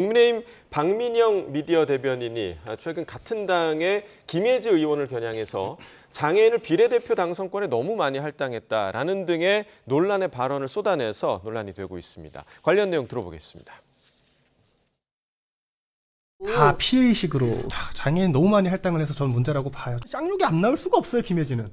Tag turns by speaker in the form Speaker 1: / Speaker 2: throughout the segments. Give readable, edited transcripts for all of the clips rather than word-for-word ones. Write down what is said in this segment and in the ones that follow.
Speaker 1: 국민의힘 박민영 미디어 대변인이 최근 같은 당의 김예지 의원을 겨냥해서 장애인을 비례대표 당선권에 너무 많이 할당했다라는 등의 논란의 발언을 쏟아내서 논란이 되고 있습니다. 관련 내용 들어보겠습니다.
Speaker 2: 다 피해의식으로 장애인 너무 많이 할당을 해서 전 문제라고 봐요. 쌍욕이 안 나올 수가 없어요, 김혜지는.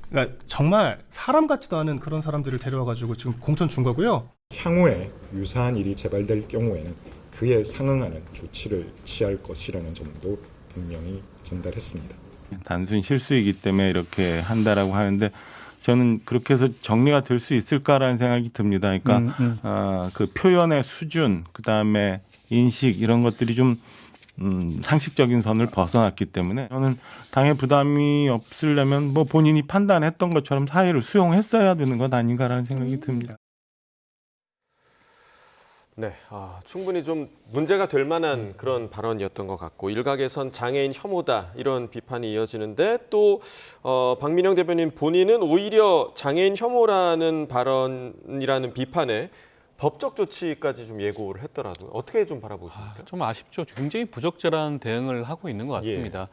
Speaker 2: 그러니까 정말 사람 같지도 않은 그런 사람들을 데려와가지고 지금 공천 준 거고요.
Speaker 3: 향후에 유사한 일이 재발될 경우에는 그에 상응하는 조치를 취할 것이라는 점도 분명히 전달했습니다.
Speaker 4: 단순 실수이기 때문에 이렇게 한다라고 하는데 저는 그렇게 해서 정리가 될 수 있을까라는 생각이 듭니다. 그러니까 그 표현의 수준, 그다음에 인식 이런 것들이 좀 상식적인 선을 벗어났기 때문에 저는 당의 부담이 없으려면 뭐 본인이 판단했던 것처럼 사회를 수용했어야 되는 것 아닌가라는 생각이 듭니다.
Speaker 1: 네, 충분히 좀 문제가 될 만한 그런 발언이었던 것 같고 일각에선 장애인 혐오다 이런 비판이 이어지는데 또 박민영 대변인 본인은 오히려 장애인 혐오라는 발언이라는 비판에 법적 조치까지 좀 예고를 했더라고요. 어떻게 좀 바라보십니까?
Speaker 5: 좀 아쉽죠. 굉장히 부적절한 대응을 하고 있는 것 같습니다.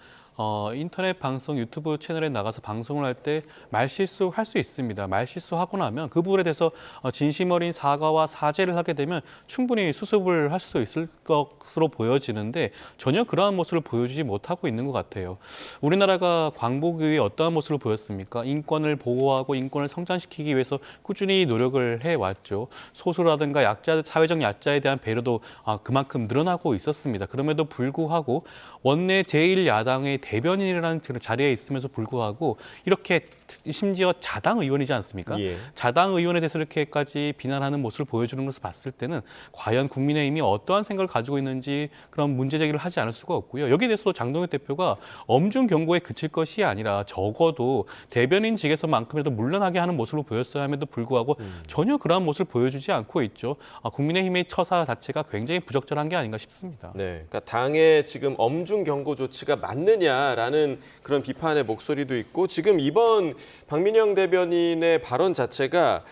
Speaker 5: 인터넷 방송, 유튜브 채널에 나가서 방송을 할 때 말실수할 수 있습니다. 말실수하고 나면 그 부분에 대해서 진심 어린 사과와 사죄를 하게 되면 충분히 수습을 할 수 있을 것으로 보여지는데 전혀 그러한 모습을 보여주지 못하고 있는 것 같아요. 우리나라가 광복 이후에 어떠한 모습을 보였습니까? 인권을 보호하고 인권을 성장시키기 위해서 꾸준히 노력을 해왔죠. 소수라든가 약자, 사회적 약자에 대한 배려도 그만큼 늘어나고 있었습니다. 그럼에도 불구하고 원내 제1야당의 대변인이라는 자리에 있으면서 불구하고 이렇게 심지어 자당 의원이지 않습니까?
Speaker 1: 예.
Speaker 5: 자당 의원에 대해서 이렇게까지 비난하는 모습을 보여주는 것을 봤을 때는 과연 국민의힘이 어떠한 생각을 가지고 있는지 그런 문제 제기를 하지 않을 수가 없고요. 여기에 대해서도 장동혁 대표가 엄중 경고에 그칠 것이 아니라 적어도 대변인직에서만큼이라도 물러나게 하는 모습을 보였어야 함에도 불구하고 전혀 그러한 모습을 보여주지 않고 있죠. 국민의힘의 처사 자체가 굉장히 부적절한 게 아닌가 싶습니다.
Speaker 1: 네, 그러니까 당의 지금 엄중 경고 조치가 맞느냐라는 그런 비판의 목소리도 있고 지금 이번 박민영 대변인의 발언 자체가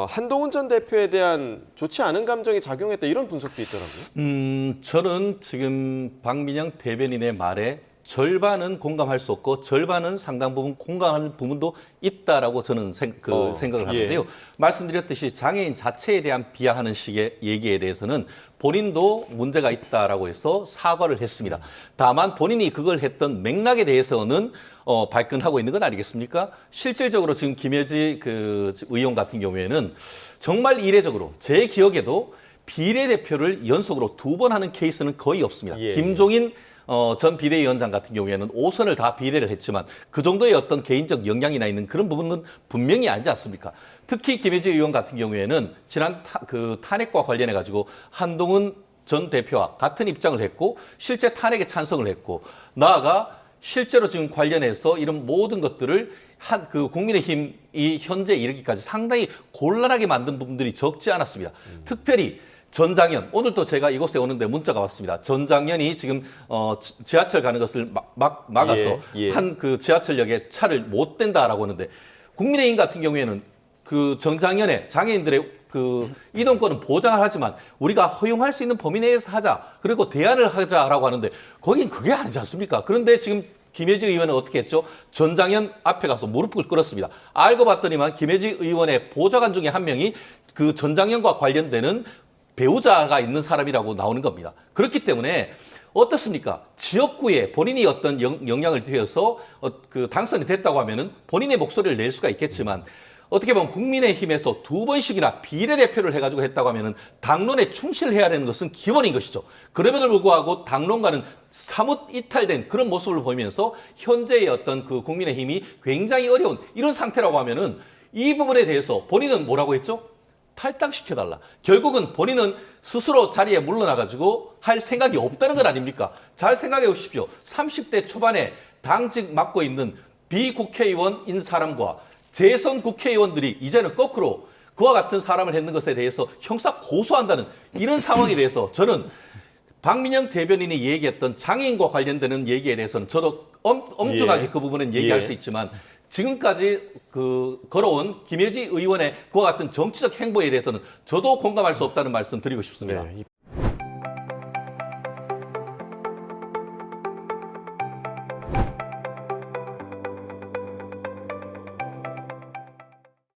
Speaker 1: 한동훈 전 대표에 대한 좋지 않은 감정이 작용했다 이런 분석도 있더라고요.
Speaker 6: 저는 지금 박민영 대변인의 말에 절반은 공감할 수 없고 절반은 상당 부분 공감하는 부분도 있다라고 저는 생각을 하는데요.
Speaker 1: 예.
Speaker 6: 말씀드렸듯이 장애인 자체에 대한 비하하는 식의 얘기에 대해서는 본인도 문제가 있다라고 해서 사과를 했습니다. 다만 본인이 그걸 했던 맥락에 대해서는 발끈하고 있는 건 아니겠습니까? 실질적으로 지금 김예지 의원 같은 경우에는 정말 이례적으로 제 기억에도 비례대표를 연속으로 2번 하는 케이스는 거의 없습니다.
Speaker 1: 예.
Speaker 6: 김종인 전 비대위원장 같은 경우에는 5선을 다 비례를 했지만 그 정도의 어떤 개인적 영향이나 있는 그런 부분은 분명히 아니지 않습니까? 특히 김혜지 의원 같은 경우에는 지난 탄핵과 관련해 가지고 한동훈 전 대표와 같은 입장을 했고 실제 탄핵에 찬성을 했고 나아가 실제로 지금 관련해서 이런 모든 것들을 국민의힘이 현재 이르기까지 상당히 곤란하게 만든 부분들이 적지 않았습니다. 특별히 전장현, 오늘도 제가 이곳에 오는데 문자가 왔습니다. 전장현이 지금 지하철 가는 것을 막아서 한 지하철역에 차를 못 댄다라고 하는데 국민의힘 같은 경우에는 그 전장현에 장애인들의 이동권은 보장을 하지만 우리가 허용할 수 있는 범위 내에서 하자. 그리고 대안을 하자라고 하는데 거긴 그게 아니지 않습니까? 그런데 지금 김혜지 의원은 어떻게 했죠? 전장현 앞에 가서 무릎을 꿇었습니다. 알고 봤더니만 김혜지 의원의 보좌관 중에 한 명이 그 전장현과 관련되는 배우자가 있는 사람이라고 나오는 겁니다. 그렇기 때문에 어떻습니까? 지역구에 본인이 어떤 영향을 휘어서 당선이 됐다고 하면은 본인의 목소리를 낼 수가 있겠지만 어떻게 보면 국민의힘에서 2번씩이나 비례대표를 해가지고 했다고 하면은 당론에 충실을 해야 되는 것은 기본인 것이죠. 그럼에도 불구하고 당론과는 사뭇 이탈된 그런 모습을 보이면서 현재의 어떤 국민의힘이 굉장히 어려운 이런 상태라고 하면은 이 부분에 대해서 본인은 뭐라고 했죠? 탈당시켜달라. 결국은 본인은 스스로 자리에 물러나가지고 할 생각이 없다는 것 아닙니까? 잘 생각해 보십시오. 30대 초반에 당직 맡고 있는 비국회의원인 사람과 재선 국회의원들이 이제는 거꾸로 그와 같은 사람을 했는 것에 대해서 형사 고소한다는 이런 상황에 대해서 저는 박민영 대변인이 얘기했던 장애인과 관련되는 얘기에 대해서는 저도 엄중하게 그 부분은 얘기할 수 있지만 지금까지 걸어온 김혜지 의원의 그와 같은 정치적 행보에 대해서는 저도 공감할 수 없다는 말씀 드리고 싶습니다.
Speaker 1: 네,